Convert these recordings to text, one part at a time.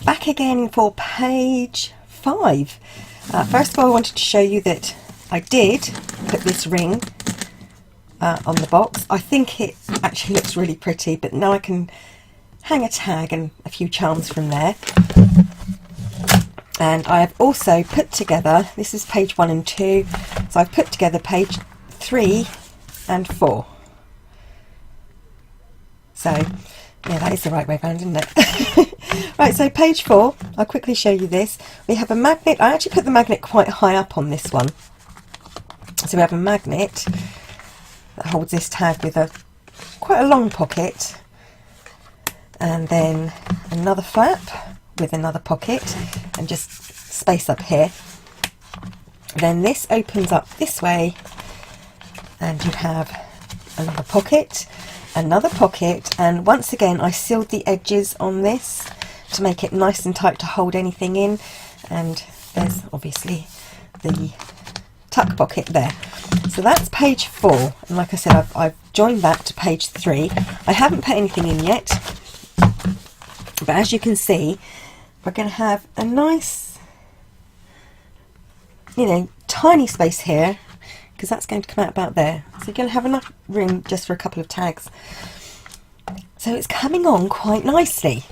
back again for page 5. First of all, I wanted to show you that I did put this ring on the box. I think it actually looks really pretty, but now I can hang a tag and a few charms from there. And I have also put together, this is page 1 and 2, so I've put together page 3 and 4. So, yeah, that is the right way around, isn't it? Right, so page 4, I'll quickly show you this. We have a magnet. I actually put the magnet quite high up on this one. So we have a magnet that holds this tag with quite a long pocket, and then another flap with another pocket and just space up here. Then this opens up this way and you have another pocket, and once again I sealed the edges on this to make it nice and tight to hold anything in, and there's obviously the tuck pocket there. So that's page 4, and like I said, I've joined that to page 3. I haven't put anything in yet, but as you can see, we're going to have a nice, tiny space here, because that's going to come out about there. So you're going to have enough room just for a couple of tags. So it's coming on quite nicely.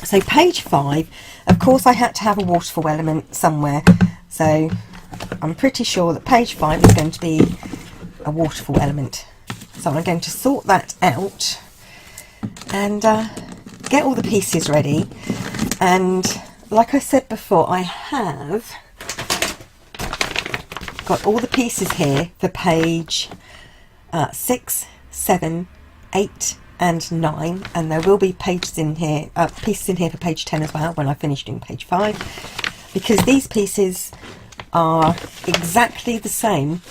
So page 5, of course I had to have a waterfall element somewhere, so I'm pretty sure that page 5 is going to be a waterfall element. So I'm going to sort that out and get all the pieces ready. And like I said before, I have got all the pieces here for page 6, 7, 8 and 9, and there will be pages in here, pieces in here for page 10 as well when I finish doing page 5, because these pieces are exactly the same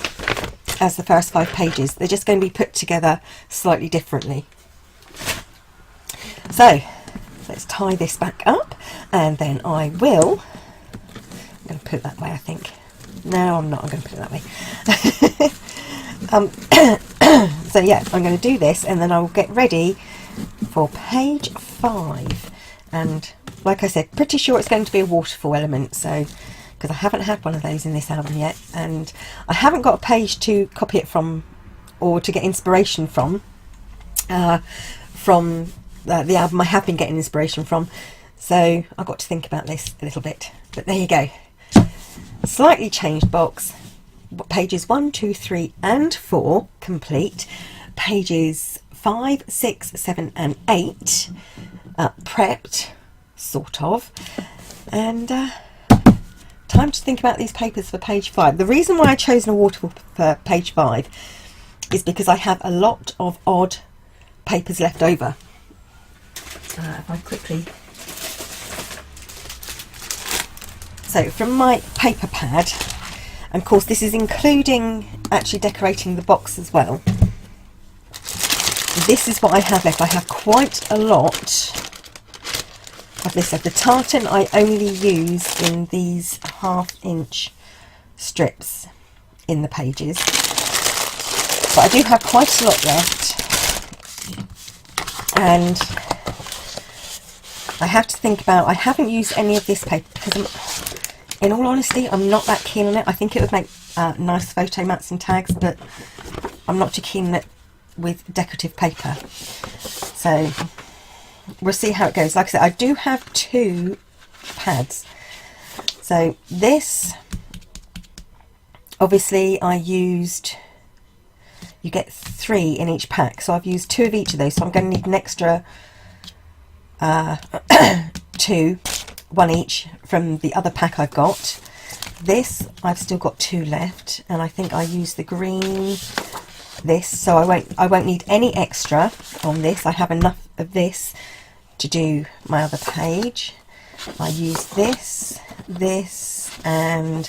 as the first 5 pages. They're just going to be put together slightly differently. So let's tie this back up, and then I'm going to put it that way, I think. No, I'm not. I'm going to put it that way. So yeah, I'm going to do this, and then I'll get ready for page 5. And like I said, pretty sure it's going to be a waterfall element, so because I haven't had one of those in this album yet, and I haven't got a page to copy it from or to get inspiration from the album I have been getting inspiration from. So I've got to think about this a little bit, but there you go. Slightly changed box. Pages 1, 2, 3 and 4 complete. Pages 5, 6, 7 and 8 prepped, sort of. And time to think about these papers for page 5. The reason why I chose a waterfall for page 5 is because I have a lot of odd papers left over. If I quickly... So from my paper pad, and of course this is including actually decorating the box as well, this is what I have left. I have quite a lot of this left. The tartan I only use in these 1/2 inch strips in the pages, but I do have quite a lot left, and I have to think about, I haven't used any of this paper because in all honesty, I'm not that keen on it. I think it would make nice photo mats and tags, but I'm not too keen on it with decorative paper. So we'll see how it goes. Like I said, I do have 2 pads. So this, obviously I used, you get 3 in each pack, so I've used 2 of each of those, so I'm going to need an extra 2, 1 each from the other pack I've got. This I've still got 2 left, and I think I used the green, this, so I won't need any extra on this. I have enough of this to do my other page. I use this, this and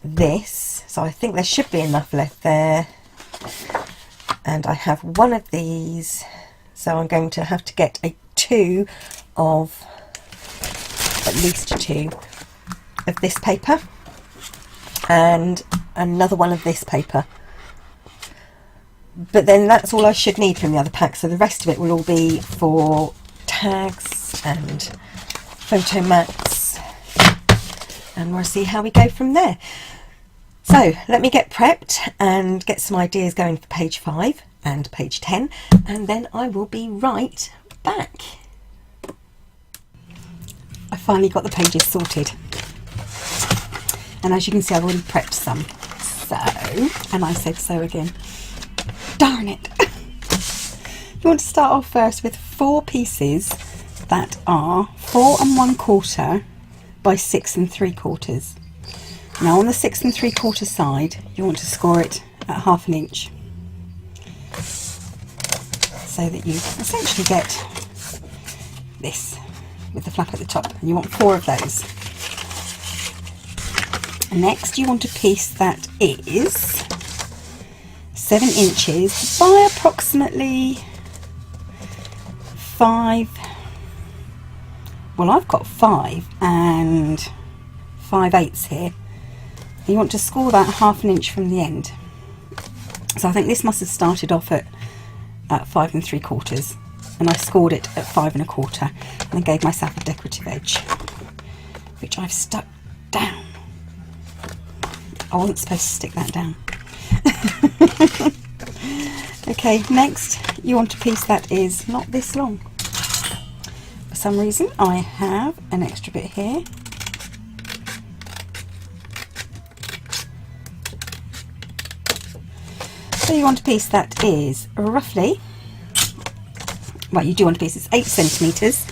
this, so I think there should be enough left there. And I have 1 of these, so I'm going to have to get a 2 of, at least 2 of this paper and another 1 of this paper. But then that's all I should need from the other pack, so the rest of it will all be for tags and photo mats, and we'll see how we go from there. So let me get prepped and get some ideas going for page 5 and page 10, and then I will be right back. I finally got the pages sorted, and as you can see I've already prepped some. So, and I said so again, darn it. You want to start off first with 4 pieces that are 4 1/4 by 6 3/4. Now on the 6 3/4 side you want to score it at 1/2 inch, so that you essentially get this with the flap at the top, and you want 4 of those. Next you want a piece that is 7 inches by approximately 5, well I've got 5 5/8 here. You want to score that 1/2 inch from the end. So I think this must have started off at 5 3/4, and I scored it at 5 1/4, and then gave myself a decorative edge, which I've stuck down. I wasn't supposed to stick that down. Okay, next you want a piece that is not this long. For some reason I have an extra bit here. So you want a piece that is roughly, well you do want a piece that's 8 centimetres,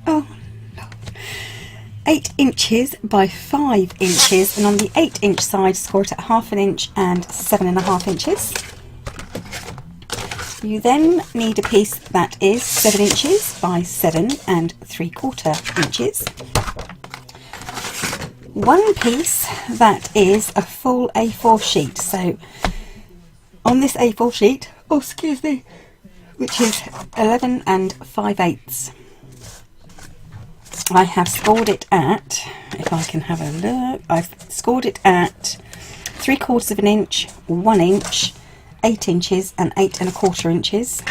oh no, 8 inches by 5 inches, and on the 8 inch side score it at 1/2 inch and 7 1/2 inches. You then need a piece that is 7 inches by 7 3/4 inches. One piece that is a full A4 sheet. So on this A4 sheet, oh excuse me, which is 11 5/8, I have scored it at, if I can have a look, I've scored it at 3/4 inch, 1 inch, 8 inches and 8 1/4 inches.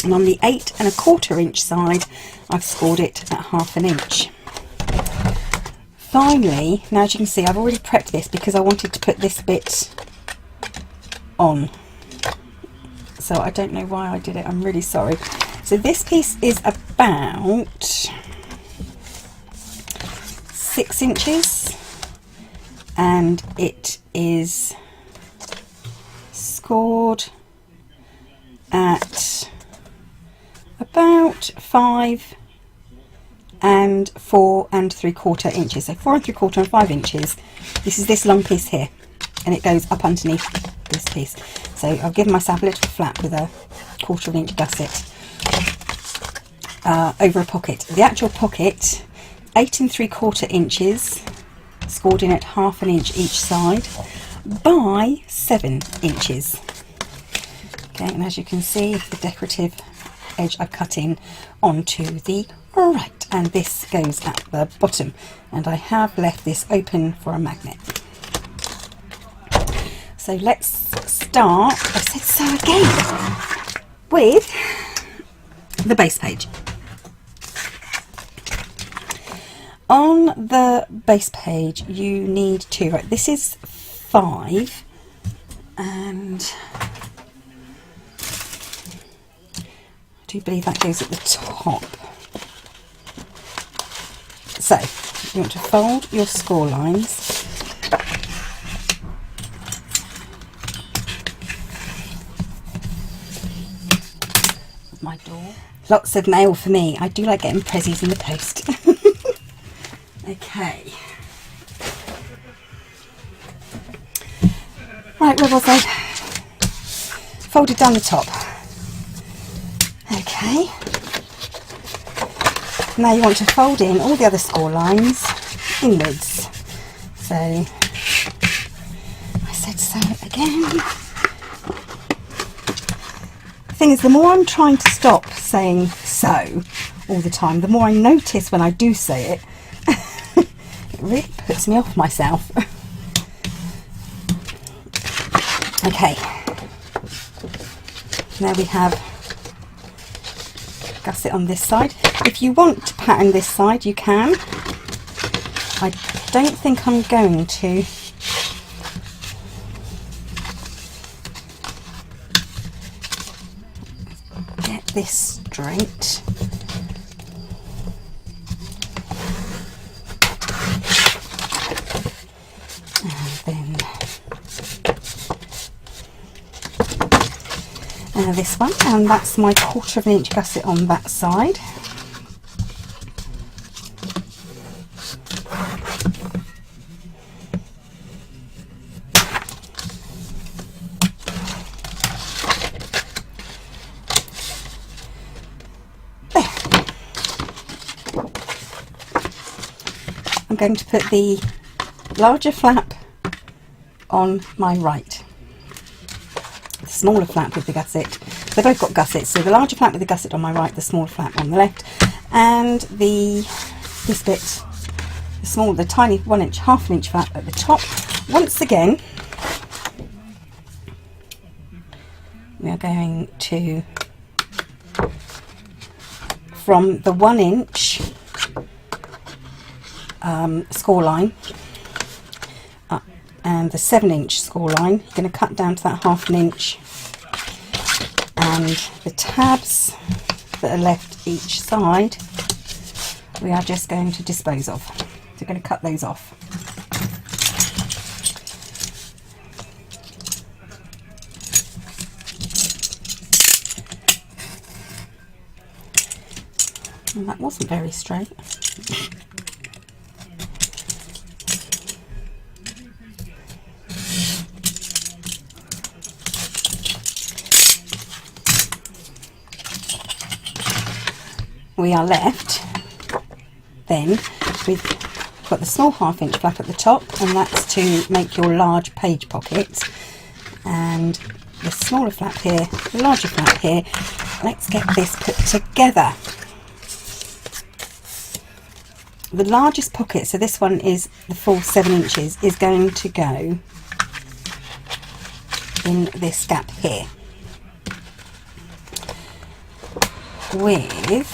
And on the 8 1/4 inch side I've scored it at 1/2 inch. Finally, now as you can see I've already prepped this because I wanted to put this bit on. So I don't know why I did it, I'm really sorry. So this piece is about 6 inches, and it is scored at about 5 and 4 3/4 inches. So 4 3/4 and 5 inches. This is this long piece here, and it goes up underneath this piece. So I've given myself a little flap with a 1/4 inch gusset over a pocket. The actual pocket, 8 3/4 inches, scored in at 1/2 inch each side by 7 inches. Okay, and as you can see, the decorative edge I cut in onto the right, and this goes at the bottom, and I have left this open for a magnet. So let's start, I said so again, with the base page. On the base page you need to, right, this is 5, and I do believe that goes at the top. So you want to fold your score lines my door. Lots of mail for me. I do like getting prezzies in the post. Okay. Right, where was I? Folded down the top. Okay. Now you want to fold in all the other score lines inwards. So, I said so again. The thing is, the more I'm trying to stop saying so all the time, the more I notice when I do say it. It really puts me off myself. Okay. Now we have gusset on this side. If you want to pattern this side, you can. I don't think I'm going to. Get this straight. And then this one, and that's my 1/4 of an inch gusset on that side. I'm going to put the larger flap on my right, the smaller flap with the gusset. They've both got gussets, so the larger flap with the gusset on my right, the smaller flap on the left, and this bit, the tiny 1 inch, 1/2 inch flap at the top. Once again, we are going to, from the 1 inch score line and the 7 inch score line, you're going to cut down to that 1/2 inch, and the tabs that are left each side we are just going to dispose of. So we're going to cut those off. And that wasn't very straight. We are left then with, got the small 1/2 inch flap at the top, and that's to make your large page pocket, and the smaller flap here, the larger flap here. Let's get this put together. The largest pocket, so this one is the full 7 inches, is going to go in this gap here, with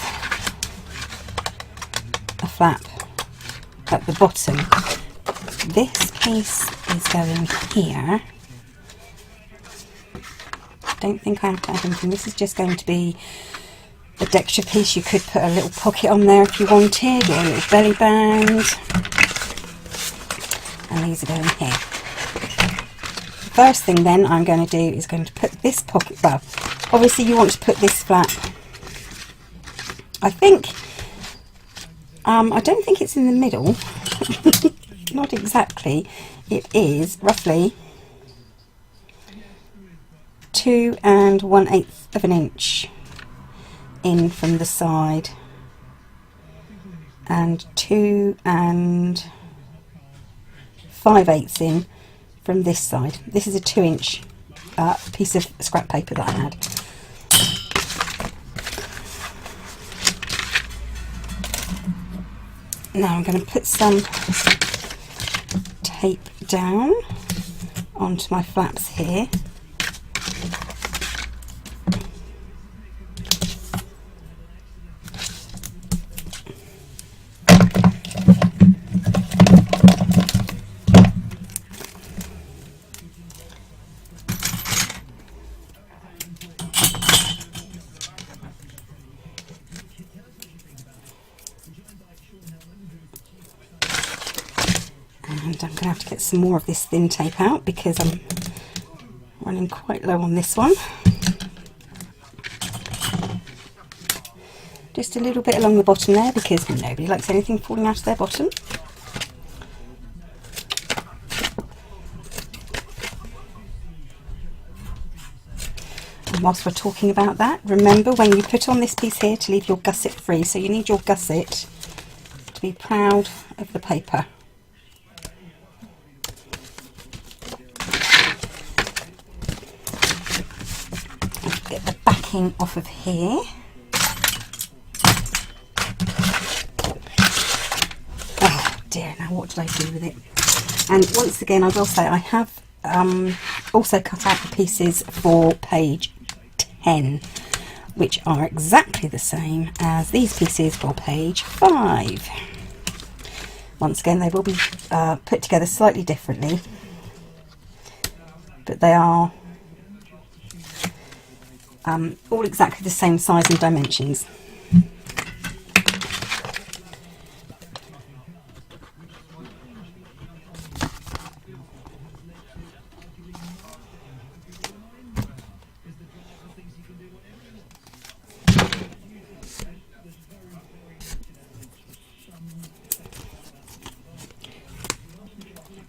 a flap at the bottom. This piece is going here. I don't think I have to add anything. This is just going to be a Dextra piece. You could put a little pocket on there if you wanted, or a little belly band. And these are going here. First thing then I'm going to do is going to put this pocket, well, obviously you want to put this flap, I think, I don't think it's in the middle, not exactly, it is roughly 2 1/8 of an inch in from the side, and 2 5/8 in from this side. This is a 2 inch piece of scrap paper that I had. Now I'm going to put some tape down onto my flaps here. And I'm going to have to get some more of this thin tape out because I'm running quite low on this one. Just a little bit along the bottom there, because nobody likes anything falling out of their bottom. And whilst we're talking about that, remember when you put on this piece here to leave your gusset free, so you need your gusset to be proud of the paper. Get the backing off of here. Oh dear, now what did I do with it? And once again, I will say I have also cut out the pieces for page 10. which are exactly the same as these pieces for page 5. Once again, they will be put together slightly differently, but they are all exactly the same size and dimensions.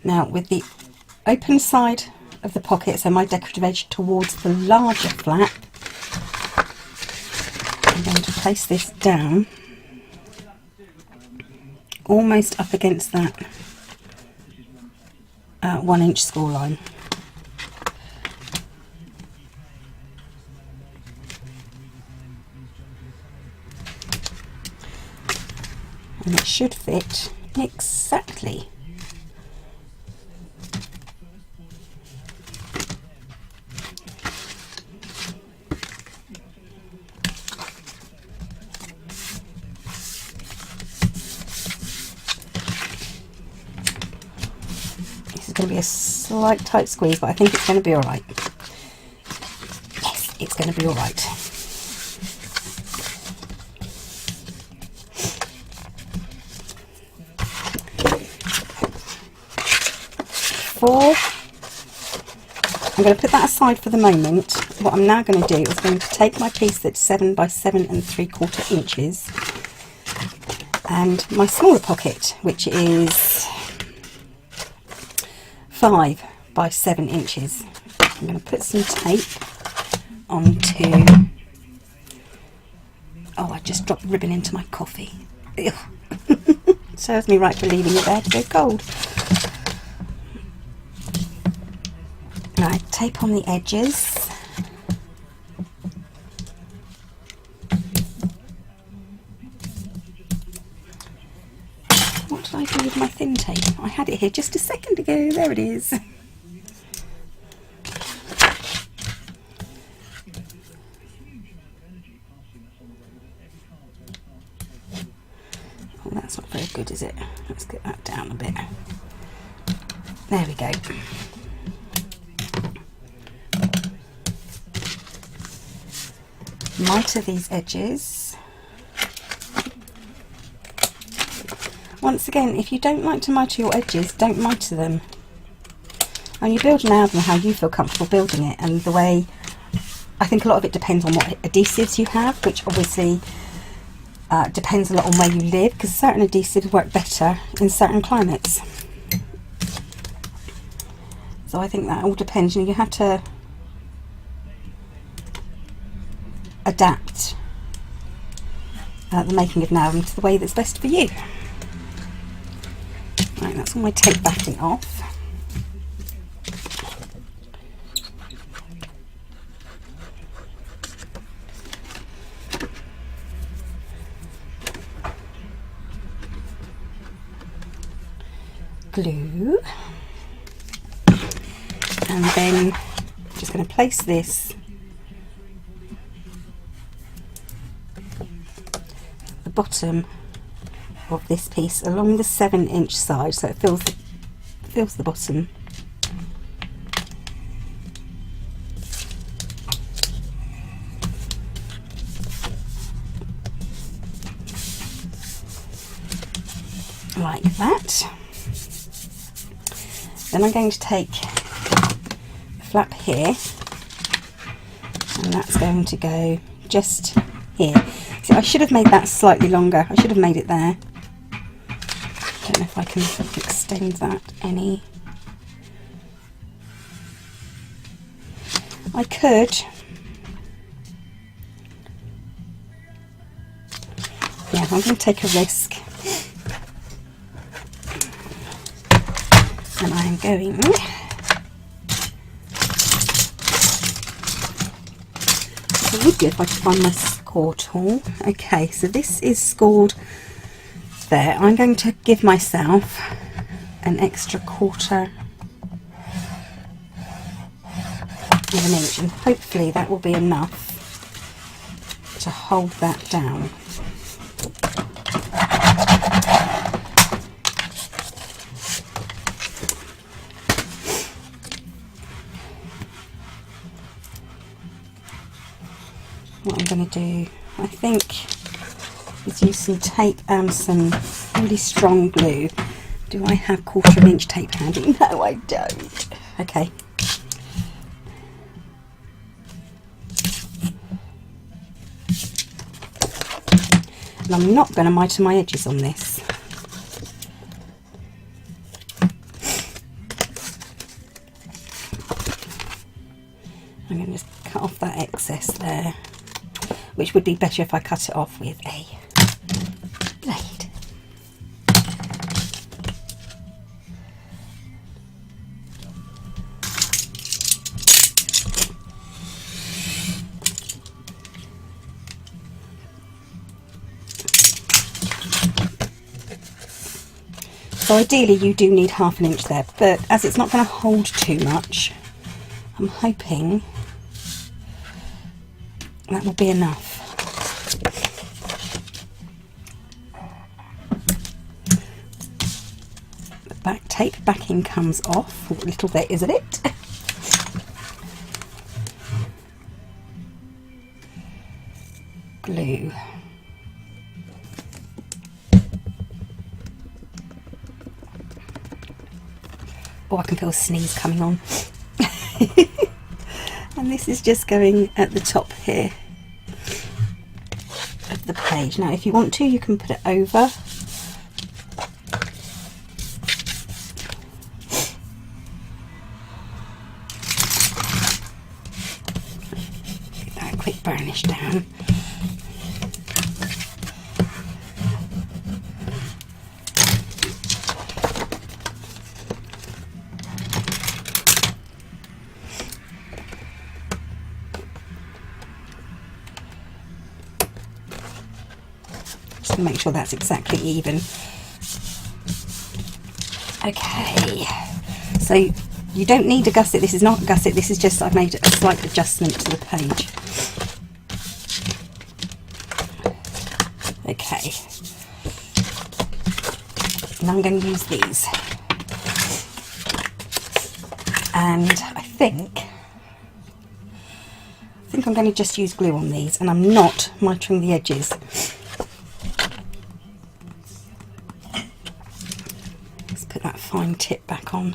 Now, with the open side of the pocket, so my decorative edge towards the larger flap, I'm going to place this down almost up against that 1 inch score line. And it should fit exactly. Going to be a slight tight squeeze, but I think it's going to be all right. Yes, it's going to be all right. 4. I'm going to put that aside for the moment. What I'm now going to do is going to take my piece that's 7 by 7 3/4 inches and my smaller pocket, which is 5 by 7 inches. I'm going to put some tape onto... Oh, I just dropped ribbon into my coffee. Serves me right for leaving it there to go cold. Right, tape on the edges. What did I do with my thin tape? I had it here just a second ago. There it is. Oh, that's not very good, is it? Let's get that down a bit. There we go. Mitre these edges. Once again, if you don't like to mitre your edges, don't mitre them. And you build an album how you feel comfortable building it, and the way, I think a lot of it depends on what adhesives you have, which obviously depends a lot on where you live, because certain adhesives work better in certain climates. So I think that all depends. You have to adapt the making of an album to the way that's best for you. Right, that's all my tape backing off. Glue. And then I'm just going to place this the bottom of this piece along the 7-inch side, so it fills the bottom. Like that. Then I'm going to take the flap here, and that's going to go just here. See, I should have made that slightly longer. I should have made it there. Don't know if I can extend that any. I could. Yeah, I'm going to take a risk. And I'm going it would be if I could find my score tool. Okay, so this is scored there. I'm going to give myself an extra 1/4 of an inch, and hopefully that will be enough to hold that down. What I'm going to do, I think, is use some tape and some really strong glue. Do I have 1/4 inch tape handy? No, I don't. Okay. And I'm not going to mitre my edges on this. I'm going to just cut off that excess there, which would be better if I cut it off with a blade. So ideally you do need 1/2 inch there, but as it's not going to hold too much, I'm hoping that will be enough. The back tape backing comes off, what little there is of it. Glue. Oh, I can feel a sneeze coming on. And this is just going at the top here of the page. Now if you want to, you can put it over. Give that a quick burnish down. Make sure that's exactly even. Okay, so you don't need a gusset. This is not a gusset, this is just I've made a slight adjustment to the page. Okay, and I'm going to use these, and I think I'm going to just use glue on these, and I'm not mitering the edges. Fine tip back on.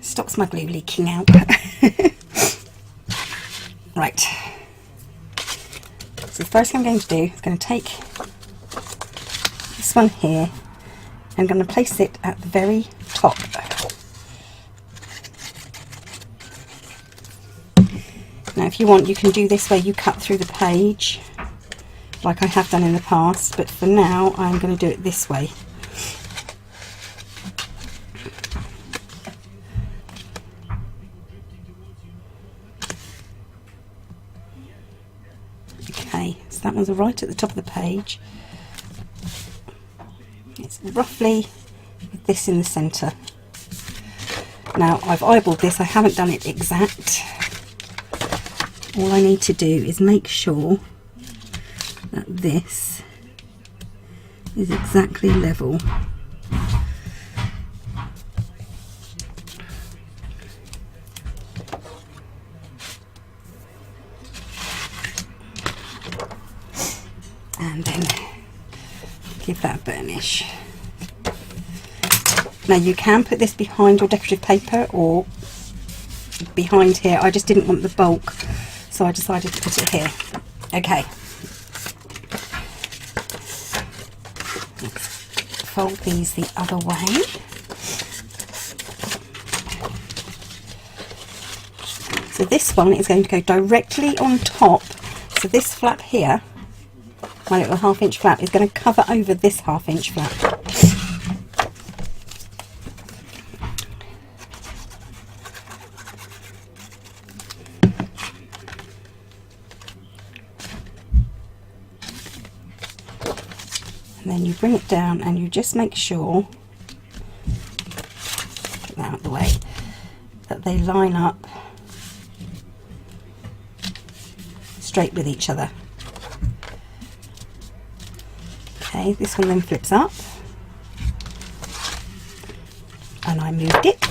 Stops my glue leaking out. Right. So the first thing I'm going to do is going to take this one here and I'm going to place it at the very top. Now if you want, you can do this where you cut through the page like I have done in the past, but for now I'm going to do it this way. Okay, so that one's right at the top of the page. It's roughly with this in the centre. Now I've eyeballed this, I haven't done it exact. All I need to do is make sure that this is exactly level. And then give that a burnish. Now you can put this behind your decorative paper or behind here. I just didn't want the bulk, so I decided to put it here. Okay. Let's fold these the other way. So this one is going to go directly on top. So this flap here, my little 1/2 inch flap, is going to cover over this 1/2 inch flap. And then you bring it down and you just make sure, get that out of the way, that they line up as straight with each other. Okay, this one then flips up, and I moved it.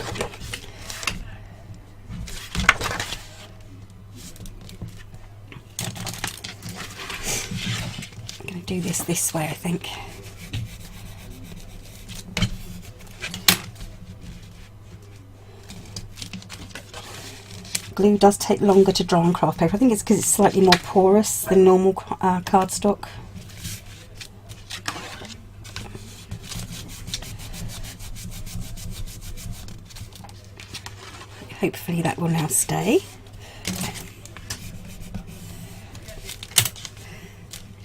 I'm going to do this way, I think. Glue does take longer to dry on craft paper. I think it's because it's slightly more porous than normal cardstock. Hopefully that will now stay.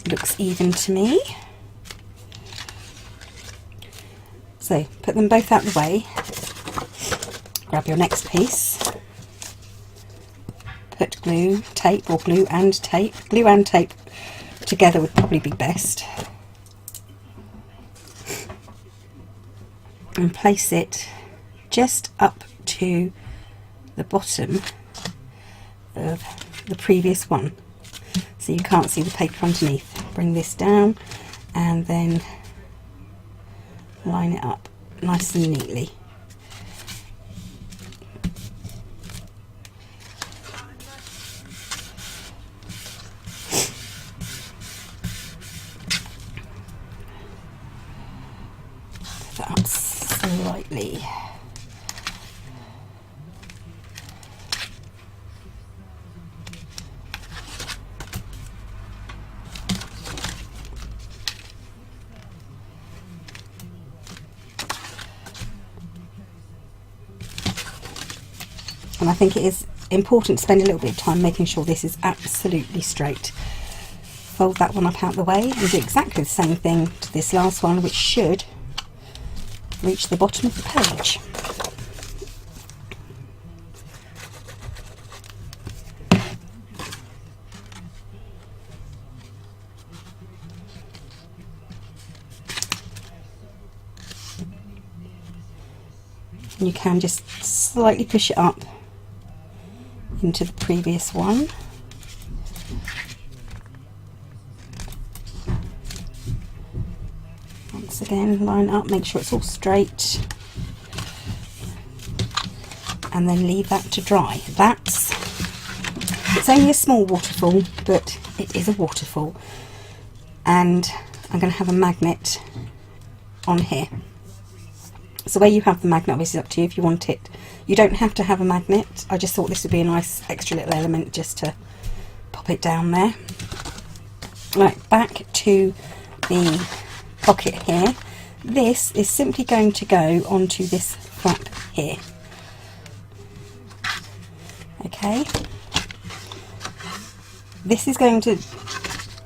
Looks even to me. So put them both out the way. Grab your next piece. Put glue, tape, or glue and tape. Glue and tape together would probably be best. And place it just up to the bottom of the previous one, so you can't see the paper underneath. Bring this down and then line it up nice and neatly. That up slightly. And I think it is important to spend a little bit of time making sure this is absolutely straight. Fold that one up out the way and do exactly the same thing to this last one, which should reach the bottom of the page. And you can just slightly push it up into the previous one. Once again, line up, make sure it's all straight, and then leave that to dry. It's only a small waterfall, but it is a waterfall, and I'm going to have a magnet on here. So where you have the magnet, obviously up to you if you want it. You don't have to have a magnet. I just thought this would be a nice extra little element just to pop it down there. Right, back to the pocket here. This is simply going to go onto this flap here. Okay. This is going to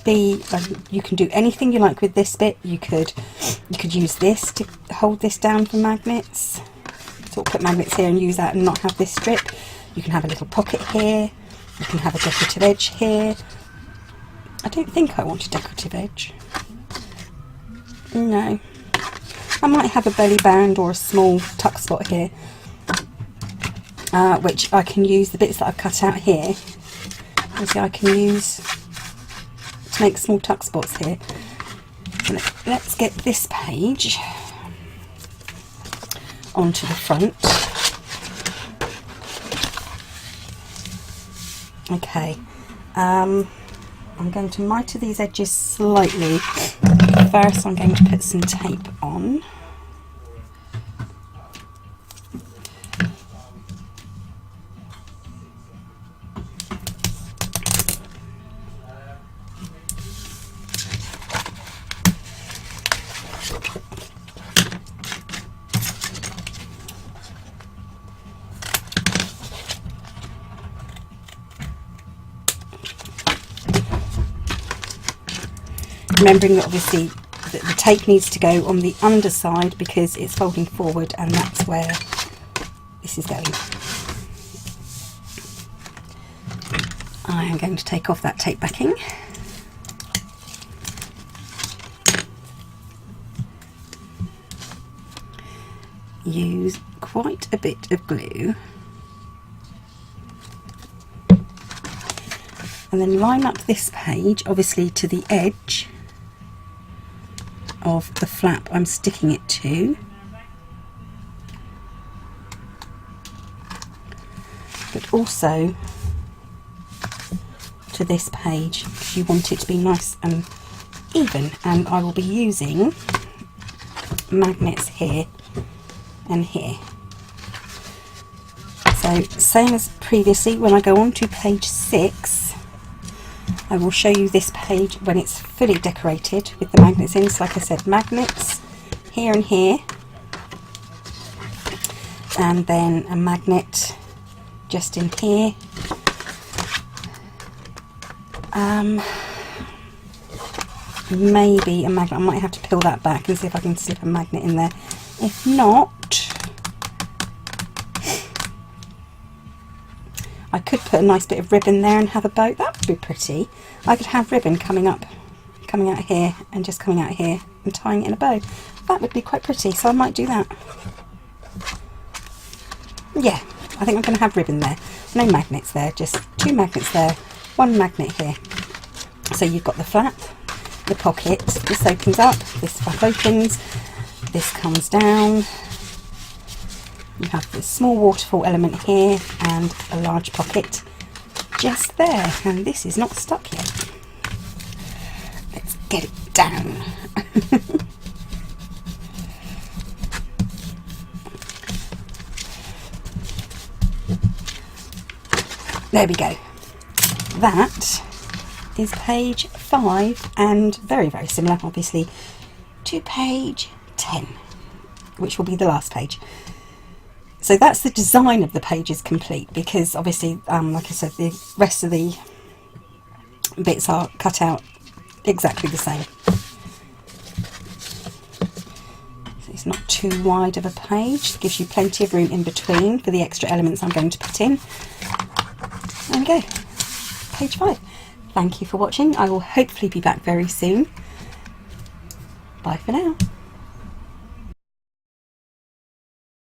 be, you can do anything you like with this bit. You could use this to hold this down for magnets. So put magnets here and use that and not have this strip. You can have a little pocket here. You can have a decorative edge here. I don't think I want a decorative edge. No. I might have a belly band or a small tuck spot here, which I can use the bits that I've cut out here. Obviously I can use to make small tuck spots here. So let's get this page onto the front. Okay, I'm going to miter these edges slightly. First I'm going to put some tape on. Remembering that obviously the tape needs to go on the underside because it's folding forward, and that's where this is going. I am going to take off that tape backing. Use quite a bit of glue. and then line up this page obviously to the edge of the flap I'm sticking it to, but also to this page if you want it to be nice and even. And I will be using magnets here and here. So same as previously, when I go on to page 6, I will show you this page when it's fully decorated with the magnets in. So like I said, magnets here and here, and then a magnet just in here. Maybe a magnet. I might have to peel that back and see if I can slip a magnet in there. If not, I could put a nice bit of ribbon there and have a bow. That would be pretty. I could have ribbon coming out here and just coming out here and tying it in a bow. That would be quite pretty, so I might do that. Yeah, I think I'm going to have ribbon there. No magnets there, just 2 magnets there, 1 magnet here. So you've got the flap, the pocket, this opens up, this flap opens, this comes down. You have this small waterfall element here and a large pocket just there, and this is not stuck yet. Let's get it down. There we go. That is page 5, and very, very similar obviously to page 10, which will be the last page. So that's the design of the page is complete, because obviously, like I said, the rest of the bits are cut out exactly the same. So it's not too wide of a page, it gives you plenty of room in between for the extra elements I'm going to put in. There we go, page 5. Thank you for watching. I will hopefully be back very soon. Bye for now.